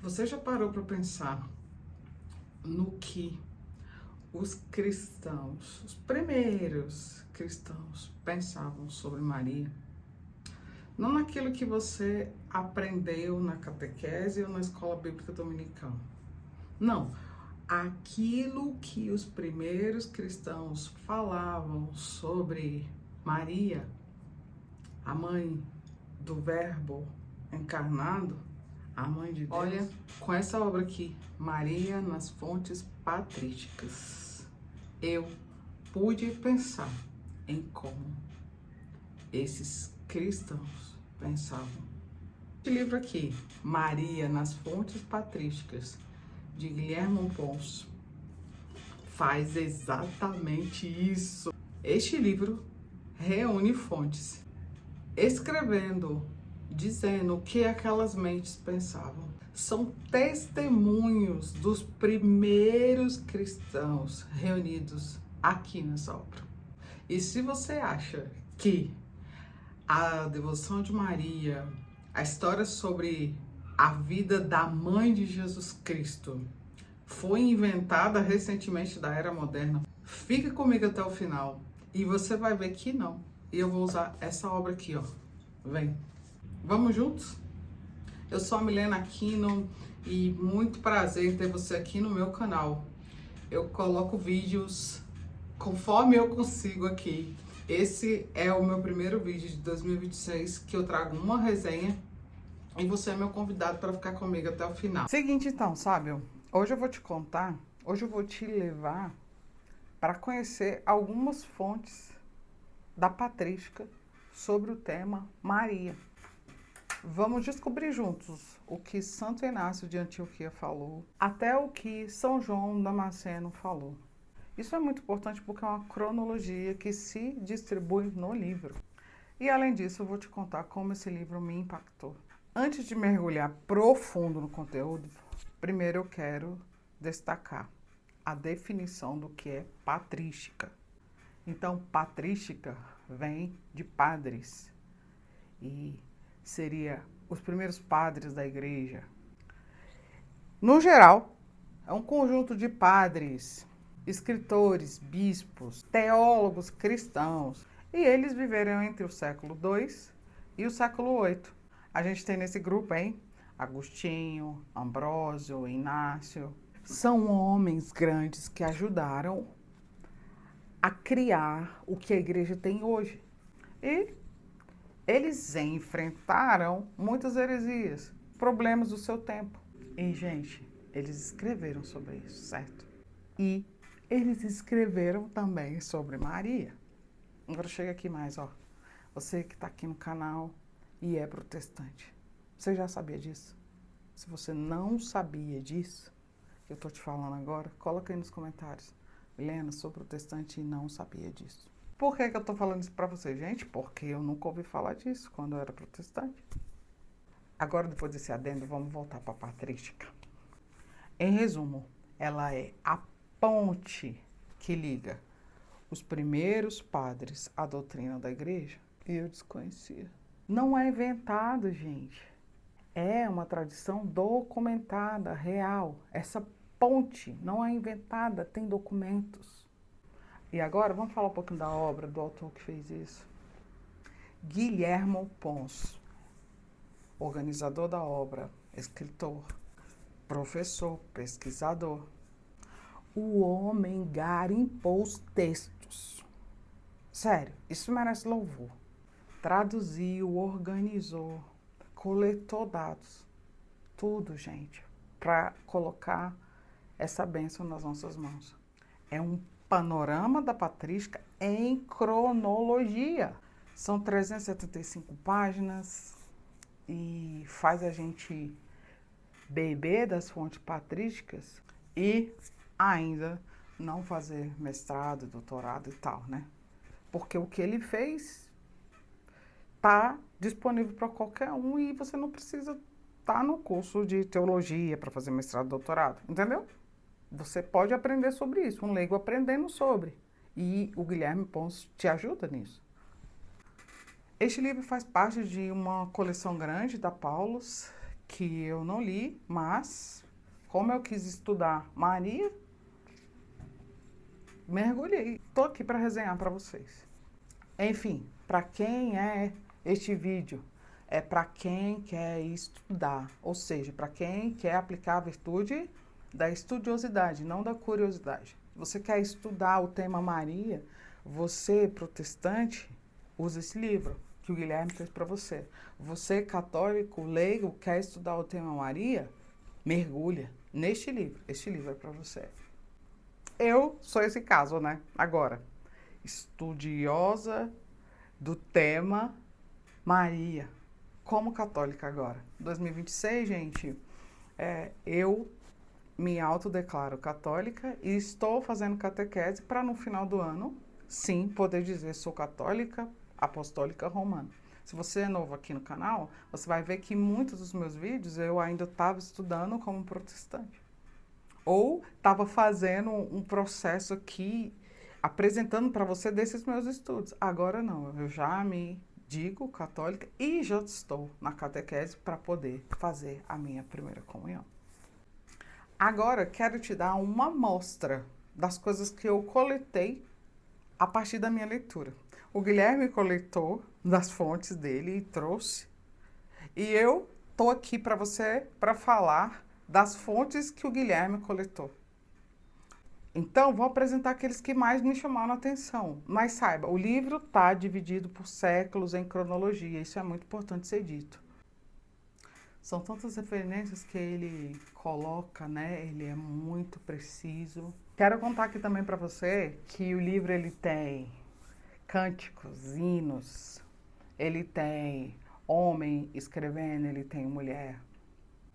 Você já parou para pensar no que os cristãos, os primeiros cristãos, pensavam sobre Maria? Não naquilo que você aprendeu na catequese ou na escola bíblica dominical. Não, aquilo que os primeiros cristãos falavam sobre Maria, a mãe do Verbo encarnado, a mãe de Deus. Olha, com essa obra aqui, Maria nas Fontes Patrísticas, eu pude pensar em como esses cristãos pensavam. Este livro aqui, Maria nas Fontes Patrísticas, de Guilherme Pons, faz exatamente isso. Este livro reúne fontes, escrevendo, dizendo o que aquelas mentes pensavam. São testemunhos dos primeiros cristãos reunidos aqui nessa obra. E se você acha que a devoção de Maria, a história sobre a vida da mãe de Jesus Cristo, foi inventada recentemente da era moderna, fica comigo até o final e você vai ver que não. E eu vou usar essa obra aqui, ó. Vem. Vamos juntos? Eu sou a Milena Aquino e muito prazer em ter você aqui no meu canal. Eu coloco vídeos conforme eu consigo aqui. Esse é o meu primeiro vídeo de 2026 que eu trago uma resenha e você é meu convidado para ficar comigo até o final. Seguinte então, sabe? Hoje eu vou te contar, hoje eu vou te levar para conhecer algumas fontes da patrística sobre o tema Maria. Vamos descobrir juntos o que Santo Inácio de Antioquia falou, até o que São João Damasceno falou. Isso é muito importante porque é uma cronologia que se distribui no livro. E além disso, eu vou te contar como esse livro me impactou. Antes de mergulhar profundo no conteúdo, primeiro eu quero destacar a definição do que é patrística. Então, patrística vem de padres e seria os primeiros padres da igreja. No geral, é um conjunto de padres, escritores, bispos, teólogos cristãos, e eles viveram entre o século II e o século VIII. A gente tem nesse grupo, hein? Agostinho, Ambrósio, Inácio. São homens grandes que ajudaram a criar o que a igreja tem hoje. E eles enfrentaram muitas heresias, problemas do seu tempo. E, gente, eles escreveram sobre isso, certo? E eles escreveram também sobre Maria. Agora chega aqui mais, ó. Você que está aqui no canal e é protestante. Você já sabia disso? Se você não sabia disso, que eu tô te falando agora, coloca aí nos comentários. Milena, sou protestante e não sabia disso. Por que eu tô falando isso pra você, gente? Porque eu nunca ouvi falar disso quando eu era protestante. Agora, depois desse adendo, vamos voltar para a patrística. Em resumo, ela é a ponte que liga os primeiros padres à doutrina da igreja. E eu desconhecia. Não é inventado, gente. É uma tradição documentada, real. Essa ponte não é inventada, tem documentos. E agora vamos falar um pouquinho da obra do autor que fez isso. Guilherme Pons, organizador da obra, escritor, professor, pesquisador. O homem garimpou os textos. Sério, isso merece louvor. Traduziu, organizou, coletou dados. Tudo, gente, para colocar essa bênção nas nossas mãos. É um panorama da patrística em cronologia. São 375 páginas e faz a gente beber das fontes patrísticas e ainda não fazer mestrado, doutorado e tal, né? Porque o que ele fez está disponível para qualquer um e você não precisa estar no curso de teologia para fazer mestrado, doutorado, entendeu? Você pode aprender sobre isso, um leigo aprendendo sobre. E o Guilherme Pons te ajuda nisso. Este livro faz parte de uma coleção grande da Paulus, que eu não li, mas como eu quis estudar Maria, mergulhei. Estou aqui para resenhar para vocês. Enfim, para quem é este vídeo? É para quem quer estudar, ou seja, para quem quer aplicar a virtude da estudiosidade, não da curiosidade. Você quer estudar o tema Maria, você, protestante, usa esse livro que o Guilherme fez para você. Você, católico, leigo, quer estudar o tema Maria, mergulha neste livro. Este livro é para você. Eu sou esse caso, né? Agora, estudiosa do tema Maria, como católica agora. 2026, gente, eu me autodeclaro católica e estou fazendo catequese para no final do ano, sim, poder dizer sou católica apostólica romana. Se você é novo aqui no canal, você vai ver que em muitos dos meus vídeos eu ainda estava estudando como protestante. Ou estava fazendo um processo aqui, apresentando para você desses meus estudos. Agora não, eu já me digo católica e já estou na catequese para poder fazer a minha primeira comunhão. Agora quero te dar uma amostra das coisas que eu coletei a partir da minha leitura. O Guilherme coletou das fontes dele e trouxe. E eu estou aqui para você para falar das fontes que o Guilherme coletou. Então, vou apresentar aqueles que mais me chamaram a atenção. Mas saiba, o livro está dividido por séculos em cronologia. Isso é muito importante ser dito. São tantas referências que ele coloca, né? Ele é muito preciso. Quero contar aqui também para você que o livro ele tem cânticos, hinos, ele tem homem escrevendo, ele tem mulher.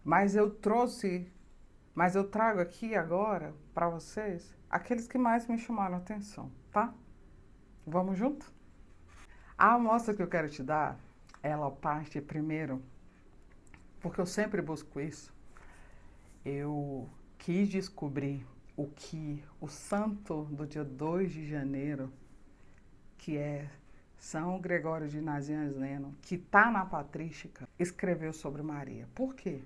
Mas eu trago aqui agora para vocês aqueles que mais me chamaram a atenção, tá? Vamos junto? A amostra que eu quero te dar, ela parte primeiro, porque eu sempre busco isso. Eu quis descobrir o que o santo do dia 2 de janeiro, que é São Gregório de Nazianzeno, que está na patrística, escreveu sobre Maria. Por quê?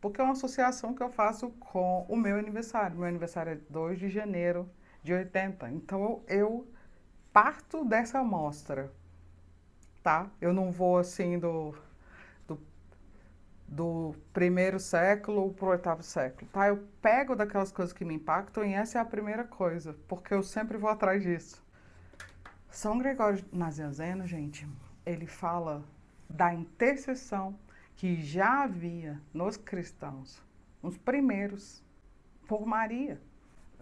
Porque é uma associação que eu faço com o meu aniversário. Meu aniversário é 2 de janeiro de 80. Então, eu parto dessa amostra, tá? Eu não vou, assim, do primeiro século para o 8º século, tá? Eu pego daquelas coisas que me impactam e essa é a primeira coisa, porque eu sempre vou atrás disso. São Gregório Nazianzeno, gente, ele fala da intercessão que já havia nos cristãos, nos primeiros, por Maria.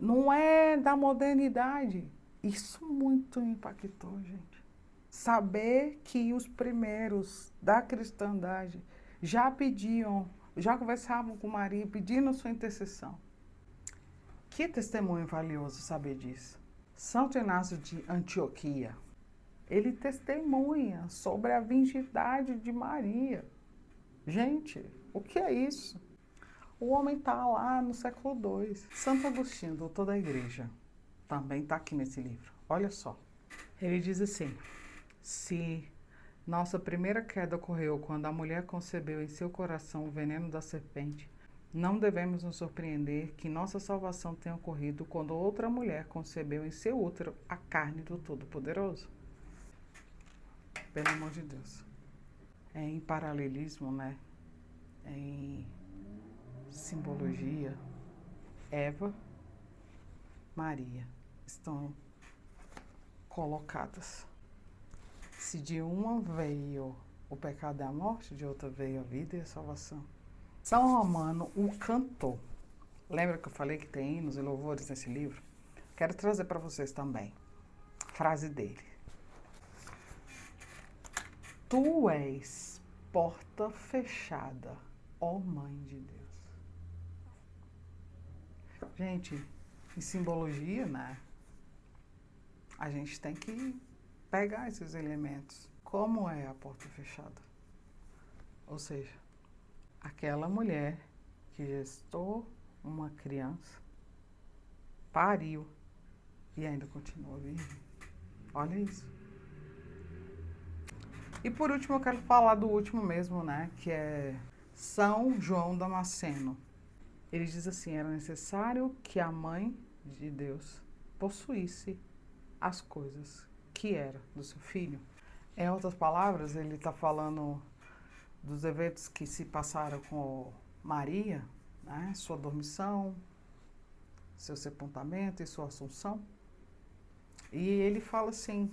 Não é da modernidade. Isso muito me impactou, gente. Saber que os primeiros da cristandade já pediam, já conversavam com Maria, pedindo sua intercessão. Que testemunho valioso saber disso. Santo Inácio de Antioquia, ele testemunha sobre a virgindade de Maria. Gente, o que é isso? O homem está lá no século II. Santo Agostinho, doutor da igreja, também está aqui nesse livro. Olha só. Ele diz assim: se nossa primeira queda ocorreu quando a mulher concebeu em seu coração o veneno da serpente, não devemos nos surpreender que nossa salvação tenha ocorrido quando outra mulher concebeu em seu útero a carne do Todo-Poderoso. Pelo amor de Deus. É em paralelismo, né? É em simbologia. Eva, Maria estão colocadas. Se de uma veio o pecado e a morte, de outra veio a vida e a salvação. São Romano, o cantor. Lembra que eu falei que tem hinos e louvores nesse livro? Quero trazer para vocês também. Frase dele. Tu és porta fechada, ó Mãe de Deus. Gente, em simbologia, né? A gente tem que pegar esses elementos. Como é a porta fechada? Ou seja, aquela mulher que gestou uma criança, pariu e ainda continua virgem. Olha isso. E por último eu quero falar do último mesmo, né? Que é São João Damasceno. Ele diz assim: era necessário que a mãe de Deus possuísse as coisas que era do seu filho. Em outras palavras, ele está falando dos eventos que se passaram com Maria, né? Sua dormição, seu sepultamento e sua assunção. E ele fala assim,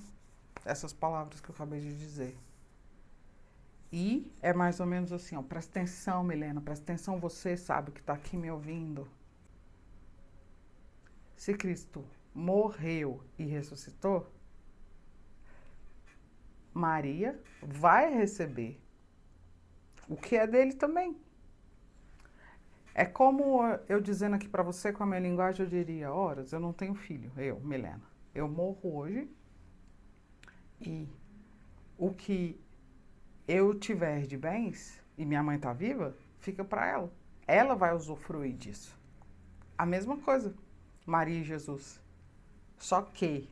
essas palavras que eu acabei de dizer. E é mais ou menos assim, ó, presta atenção, Milena, presta atenção, você sabe que está aqui me ouvindo. Se Cristo morreu e ressuscitou, Maria vai receber o que é dele também. É como eu dizendo aqui para você com a minha linguagem, eu diria: horas, eu não tenho filho, eu, Milena. Eu morro hoje e o que eu tiver de bens, e minha mãe está viva, fica para ela. Ela vai usufruir disso. A mesma coisa, Maria e Jesus. Só que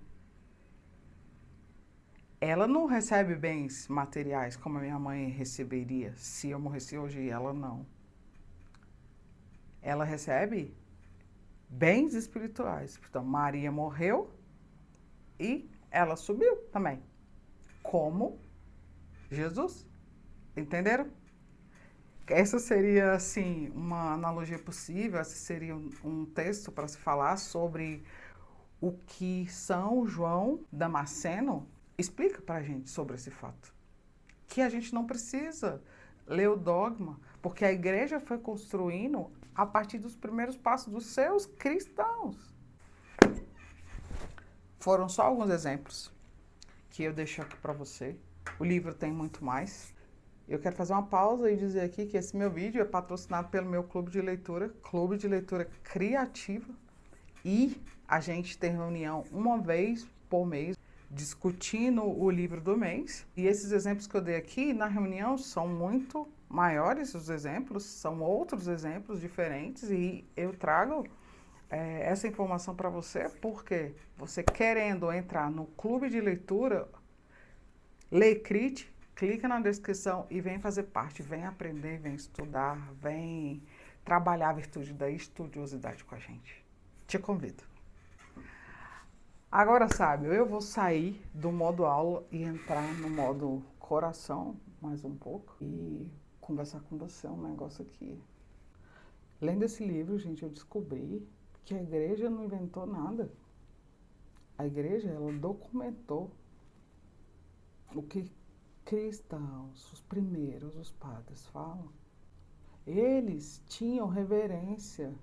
ela não recebe bens materiais como a minha mãe receberia se eu morresse hoje e ela não. Ela recebe bens espirituais. Então, Maria morreu e ela subiu também, como Jesus. Entenderam? Essa seria, assim, uma analogia possível, esse seria um texto para se falar sobre o que São João Damasceno explica para a gente sobre esse fato. Que a gente não precisa ler o dogma, porque a igreja foi construindo a partir dos primeiros passos dos seus cristãos. Foram só alguns exemplos que eu deixo aqui para você. O livro tem muito mais. Eu quero fazer uma pausa e dizer aqui que esse meu vídeo é patrocinado pelo meu Clube de Leitura Criativa. E a gente tem reunião uma vez por mês, discutindo o livro do mês. E esses exemplos que eu dei aqui na reunião são muito maiores, os exemplos, são outros exemplos diferentes. E eu trago essa informação para você porque você querendo entrar no Clube de Leitura, Lê Crit, clica na descrição e vem fazer parte, vem aprender, vem estudar, vem trabalhar a virtude da estudiosidade com a gente. Te convido. Agora, sabe, eu vou sair do modo aula e entrar no modo coração mais um pouco e conversar com você um negócio aqui. Lendo esse livro, gente, eu descobri que a igreja não inventou nada. A igreja, ela documentou o que cristãos, os primeiros, os padres falam. Eles tinham reverência,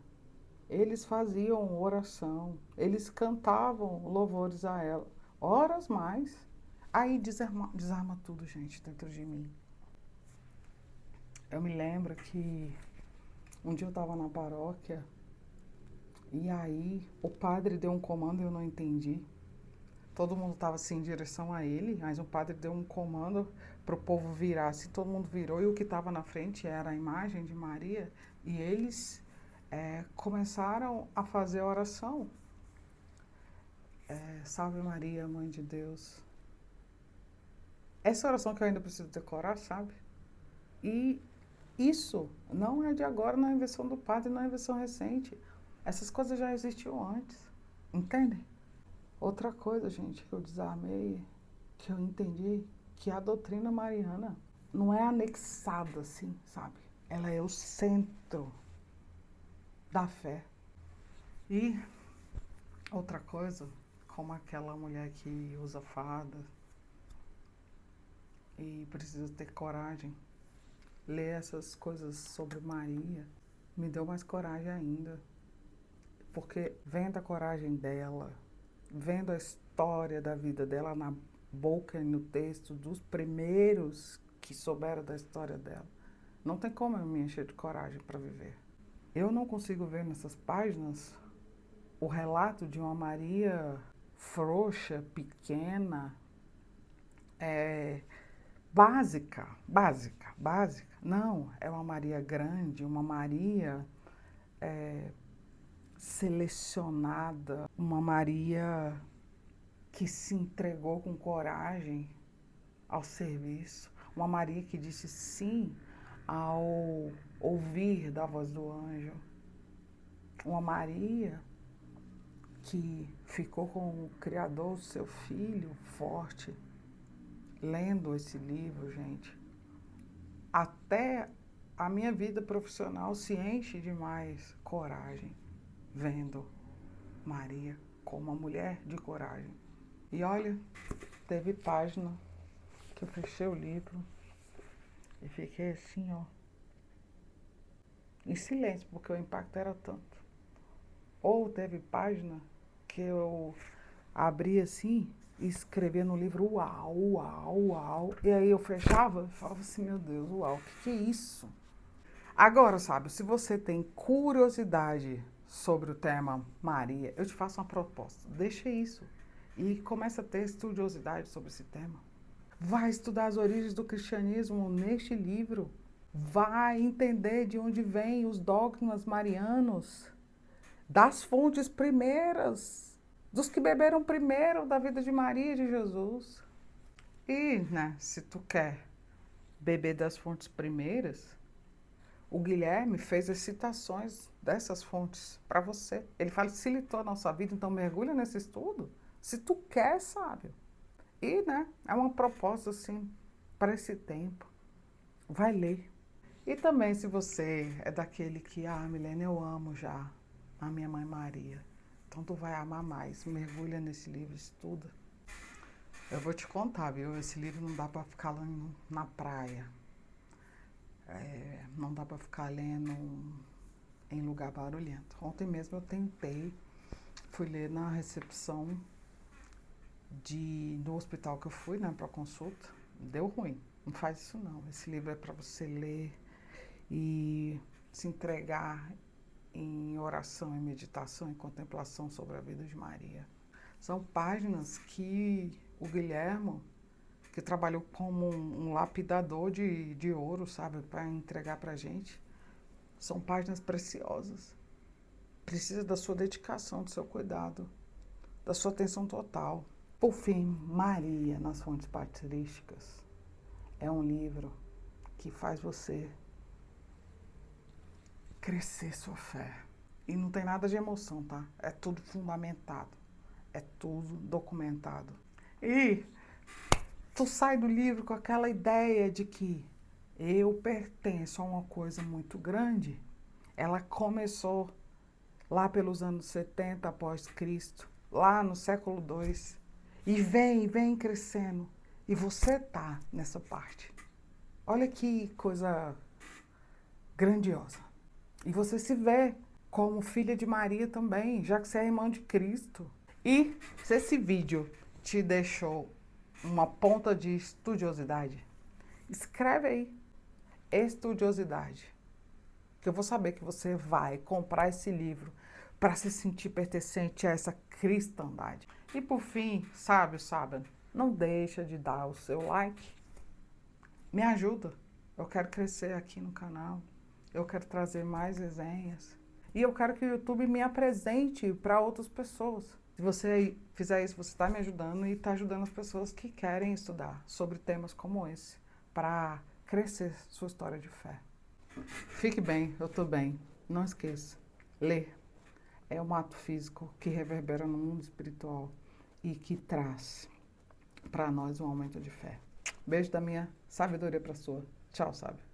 eles faziam oração, eles cantavam louvores a ela, horas mais. Aí desarma tudo, gente, dentro de mim. Eu me lembro que um dia eu estava na paróquia e aí o padre deu um comando e eu não entendi. Todo mundo estava assim em direção a ele, mas o padre deu um comando para o povo virar. Se todo mundo virou e o que estava na frente era a imagem de Maria, e eles começaram a fazer a oração. Salve Maria, Mãe de Deus. Essa oração que eu ainda preciso decorar, sabe? E isso não é de agora, não é invenção do padre, não é invenção recente. Essas coisas já existiam antes, entendem? Outra coisa, gente, que eu desarmei, que eu entendi, que a doutrina mariana não é anexada assim, sabe? Ela é o centro da fé. E outra coisa, como aquela mulher que usa farda e precisa ter coragem, ler essas coisas sobre Maria me deu mais coragem ainda. Porque vendo a coragem dela, vendo a história da vida dela na boca e no texto dos primeiros que souberam da história dela, não tem como eu me encher de coragem para viver. Eu não consigo ver nessas páginas o relato de uma Maria frouxa, pequena, básica. Não, é uma Maria grande, uma Maria selecionada, uma Maria que se entregou com coragem ao serviço, uma Maria que disse sim ao ouvir da voz do anjo. Uma Maria que ficou com o Criador do seu filho forte, lendo esse livro, gente. Até a minha vida profissional se enche de mais coragem, vendo Maria como uma mulher de coragem. E olha, teve página que eu fechei o livro e fiquei assim, ó, em silêncio, porque o impacto era tanto. Ou teve página que eu abria assim e escrevia no livro uau, uau, uau. E aí eu fechava e falava assim, meu Deus, uau, o que é isso? Agora, sabe, se você tem curiosidade sobre o tema Maria, eu te faço uma proposta. Deixa isso e comece a ter estudiosidade sobre esse tema. Vai estudar as origens do cristianismo neste livro. Vai entender de onde vêm os dogmas marianos, das fontes primeiras, dos que beberam primeiro da vida de Maria e de Jesus. E, né, se tu quer beber das fontes primeiras, o Guilherme fez as citações dessas fontes para você. Ele facilitou a nossa vida, então mergulha nesse estudo. Se tu quer, sábio. E, né, é uma proposta, assim, para esse tempo. Vai ler. E também, se você é daquele que, Milena, eu amo já a minha mãe Maria. Então, tu vai amar mais. Mergulha nesse livro, estuda. Eu vou te contar, viu? Esse livro não dá para ficar lendo na praia. Não dá para ficar lendo em lugar barulhento. Ontem mesmo eu tentei, fui ler na recepção do hospital que eu fui, né, para consulta. Deu ruim. Não faz isso não. Esse livro é para você ler e se entregar em oração, em meditação, em contemplação sobre a vida de Maria. São páginas que o Guilhermo, que trabalhou como um lapidador de ouro, sabe, para entregar para a gente, são páginas preciosas. Precisa da sua dedicação, do seu cuidado, da sua atenção total. Por fim, Maria nas Fontes Patrísticas é um livro que faz você crescer sua fé. E não tem nada de emoção, tá? É tudo fundamentado. É tudo documentado. E tu sai do livro com aquela ideia de que eu pertenço a uma coisa muito grande. Ela começou lá pelos anos 70 após Cristo, lá no século II, e vem crescendo. E você tá nessa parte. Olha que coisa grandiosa. E você se vê como filha de Maria também, já que você é irmã de Cristo. E se esse vídeo te deixou uma ponta de estudiosidade, escreve aí, estudiosidade, que eu vou saber que você vai comprar esse livro para se sentir pertencente a essa cristandade. E por fim, sábio, não deixa de dar o seu like. Me ajuda. Eu quero crescer aqui no canal. Eu quero trazer mais resenhas. E eu quero que o YouTube me apresente para outras pessoas. Se você fizer isso, você está me ajudando e está ajudando as pessoas que querem estudar sobre temas como esse, para crescer sua história de fé. Fique bem, eu estou bem. Não esqueça, ler é um ato físico que reverbera no mundo espiritual e que traz para nós um aumento de fé. Beijo da minha sabedoria para a sua. Tchau, sábio.